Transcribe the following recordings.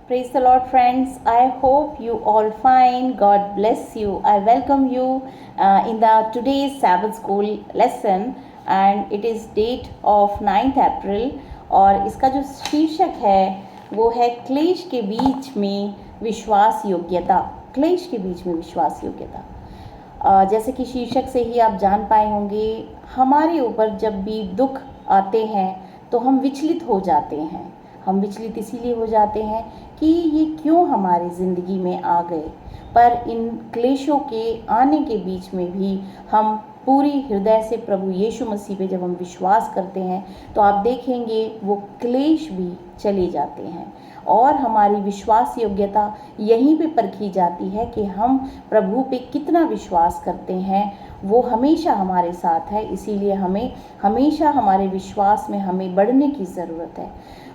Praise the Lord, friends. I hope you all fine. God bless you. I welcome you in the today's Sabbath school lesson, and it is date of 9th April. और इसका जो शीर्षक है वो है क्लेश के बीच में विश्वास योग्यता। क्लेश के बीच में विश्वास योग्यता। जैसे कि शीर्षक से ही आप जान पाए होंगे, हमारे ऊपर जब भी दुख आते हैं तो हम विचलित हो जाते हैं। हम विचलित इसीलिए हो जाते हैं कि ये क्यों हमारी ज़िंदगी में आ गए। पर इन क्लेशों के आने के बीच में भी हम पूरी हृदय से प्रभु यीशु मसीह पे जब हम विश्वास करते हैं तो आप देखेंगे वो क्लेश भी चले जाते हैं। और हमारी विश्वास योग्यता यहीं पे परखी जाती है कि हम प्रभु पे कितना विश्वास करते हैं। वो हमेशा हमारे साथ है, इसीलिए हमें हमेशा हमारे विश्वास में हमें बढ़ने की ज़रूरत है।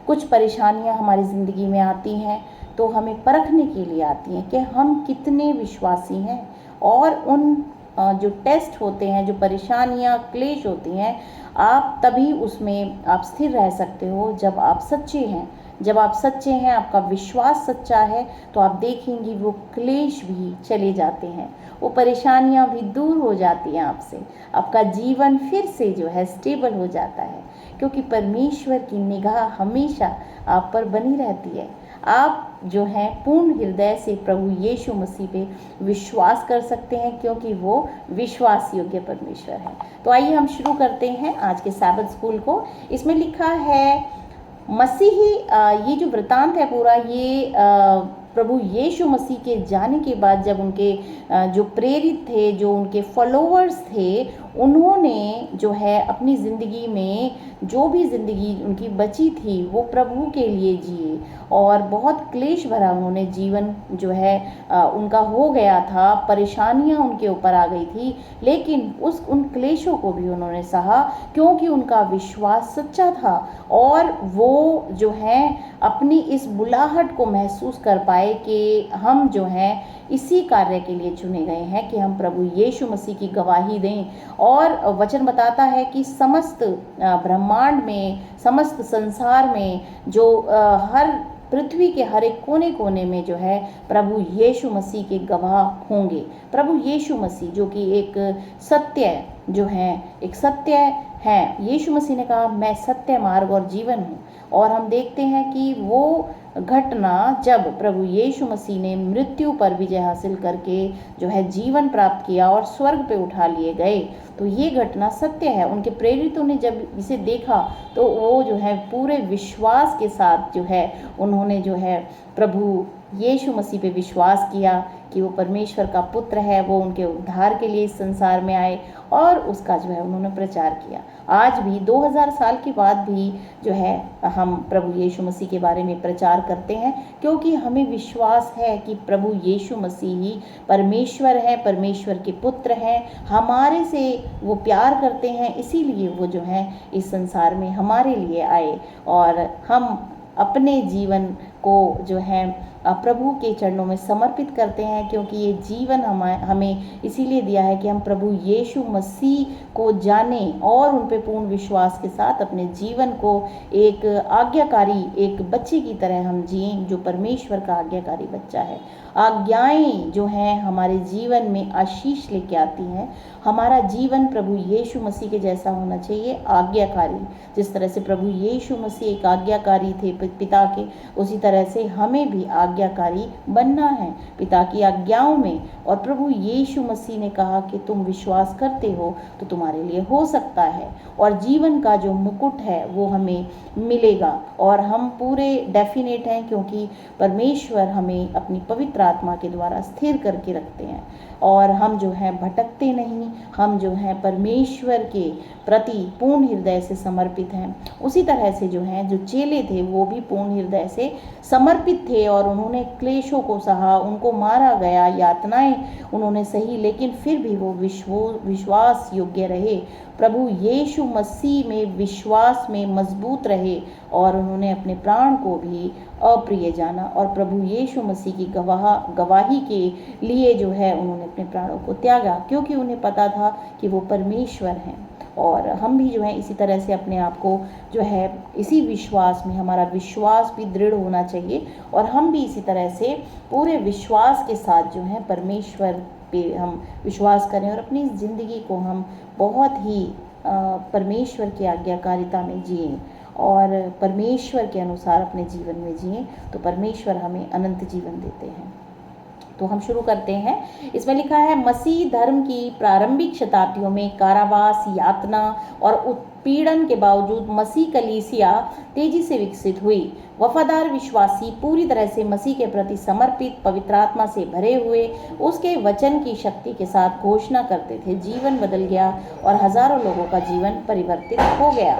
कुछ परेशानियां हमारी ज़िंदगी में आती हैं तो हमें परखने के लिए आती हैं कि हम कितने विश्वासी हैं। और उन जो टेस्ट होते हैं, जो परेशानियां क्लेश होती हैं, आप तभी उसमें आप स्थिर रह सकते हो जब आप सच्चे हैं। जब आप सच्चे हैं, आपका विश्वास सच्चा है, तो आप देखेंगे वो क्लेश भी चले जाते हैं, वो परेशानियां भी दूर हो जाती हैं आपसे। आपका जीवन फिर से जो है स्टेबल हो जाता है, क्योंकि परमेश्वर की निगाह हमेशा आप पर बनी रहती है। आप जो है पूर्ण हृदय से प्रभु यीशु मसीह पे विश्वास कर सकते हैं, क्योंकि वो विश्वास योग्य परमेश्वर है। तो आइए हम शुरू करते हैं आज के सैबथ स्कूल को। इसमें लिखा है मसीही, ये जो वृतांत है पूरा, ये प्रभु यीशु मसीह के जाने के बाद जब उनके जो प्रेरित थे, जो उनके फॉलोअर्स थे, उन्होंने जो है अपनी ज़िंदगी में जो भी ज़िंदगी उनकी बची थी वो प्रभु के लिए जिए। और बहुत क्लेश भरा उन्होंने जीवन जो है उनका हो गया था, परेशानियां उनके ऊपर आ गई थी, लेकिन उन क्लेशों को भी उन्होंने सहा, क्योंकि उनका विश्वास सच्चा था। और वो जो है अपनी इस बुलाहट को महसूस कर पाए कि हम जो हैं इसी कार्य के लिए चुने गए हैं कि हम प्रभु यीशु मसीह की गवाही दें। और वचन बताता है कि समस्त ब्रह्मांड में, समस्त संसार में, जो हर पृथ्वी के हर एक कोने कोने में जो है प्रभु यीशु मसीह के गवाह होंगे। प्रभु यीशु मसीह जो कि एक सत्य जो है, एक सत्य है। यीशु मसीह ने कहा, मैं सत्य, मार्ग और जीवन हूँ। और हम देखते हैं कि वो घटना जब प्रभु यीशु मसीह ने मृत्यु पर विजय हासिल करके जो है जीवन प्राप्त किया और स्वर्ग पे उठा लिए गए, तो ये घटना सत्य है। उनके प्रेरितों ने जब इसे देखा तो वो जो है पूरे विश्वास के साथ जो है उन्होंने जो है प्रभु यीशु मसीह पे विश्वास किया कि वो परमेश्वर का पुत्र है, वो उनके उद्धार के लिए इस संसार में आए, और उसका जो है उन्होंने प्रचार किया। आज भी 2000 साल के बाद भी जो है हम प्रभु यीशु मसीह के बारे में प्रचार करते हैं, क्योंकि हमें विश्वास है कि प्रभु यीशु मसीह ही परमेश्वर है, परमेश्वर के पुत्र हैं, हमारे से वो प्यार करते हैं, इसीलिए वो जो है इस संसार में हमारे लिए आए। और हम अपने जीवन को जो है प्रभु के चरणों में समर्पित करते हैं, क्योंकि ये जीवन हमें इसीलिए दिया है कि हम प्रभु यीशु मसीह को जानें और उन पे पूर्ण विश्वास के साथ अपने जीवन को एक आज्ञाकारी, एक बच्चे की तरह हम जिएं, जो परमेश्वर का आज्ञाकारी बच्चा है। आज्ञाएं जो हैं हमारे जीवन में आशीष लेके आती हैं। हमारा जीवन प्रभु यीशु मसीह के जैसा होना चाहिए, आज्ञाकारी। जिस तरह से प्रभु यीशु मसीह एक आज्ञाकारी थे पिता के, उसी तरह से हमें भी आज्ञाकारी बनना है पिता की आज्ञाओं में। और प्रभु यीशु मसीह ने कहा कि तुम विश्वास करते हो तो तुम्हारे लिए हो सकता है, और जीवन का जो मुकुट है वो हमें मिलेगा। और हम पूरे डेफिनेट हैं, क्योंकि परमेश्वर हमें अपनी पवित्र आत्मा के द्वारा स्थिर करके रखते हैं, और हम जो हैं भटकते नहीं। हम जो हैं परमेश्वर के प्रति पूर्ण हृदय से समर्पित हैं। उसी तरह से जो हैं, जो चेले थे वो भी पूर्ण हृदय से समर्पित थे, और उन्होंने क्लेशों को सहा, उनको मारा गया, यातनाएं उन्होंने सही, लेकिन फिर भी वो विश्वास योग्य रहे, प्रभु यीशु मसीह में विश्वास में मजबूत रहे, और उन्होंने अपने प्राण को भी अप्रिय जाना, और प्रभु यीशु मसीह की गवाही के लिए जो है उन्होंने अपने प्राणों को त्यागा, क्योंकि उन्हें पता था कि वो परमेश्वर हैं। और हम भी जो है इसी तरह से अपने आप को जो है इसी विश्वास में, हमारा विश्वास भी दृढ़ होना चाहिए और हम भी इसी तरह से पूरे विश्वास के साथ जो है परमेश्वर पे हम विश्वास करें और अपनी ज़िंदगी को हम बहुत ही परमेश्वर की आज्ञाकारिता में जिएं और परमेश्वर के अनुसार अपने जीवन में जिएं, तो परमेश्वर हमें अनंत जीवन देते हैं। तो हम शुरू करते हैं। इसमें लिखा है, मसीह धर्म की प्रारंभिक शताब्दियों में कारावास, यातना और उत्पीड़न के बावजूद मसीह कलीसिया तेजी से विकसित हुई। वफादार विश्वासी पूरी तरह से मसीह के प्रति समर्पित, पवित्र आत्मा से भरे हुए उसके वचन की शक्ति के साथ घोषणा करते थे। जीवन बदल गया और हजारों लोगों का जीवन परिवर्तित हो गया।